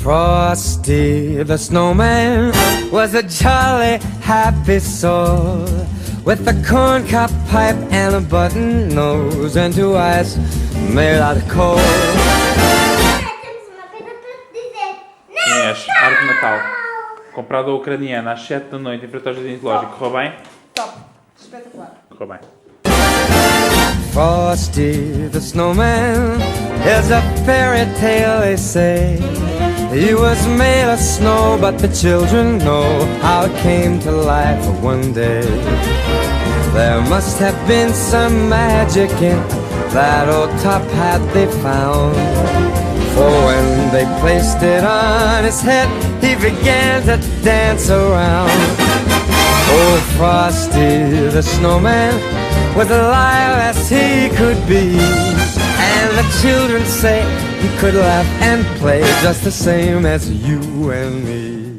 Frosty the snowman was a jolly, happy soul, with a corncob pipe and a button nose and two eyes made out of coal. Temos uma coisa para dizer. Inês, árvore de Natal. Comprado a ucraniana às 7 da noite em frente ao jardim zoológico. Correu bem? Top. Espetacular. Correu bem. Frosty the snowman is a fairy tale, they say. He was made of snow, but the children know how it came to life one day. There must have been some magic in that old top hat they found, for when they placed it on his head, he began to dance around. Oh, Frosty the snowman was alive as he could be, and the children say he could laugh and play just the same as you and me.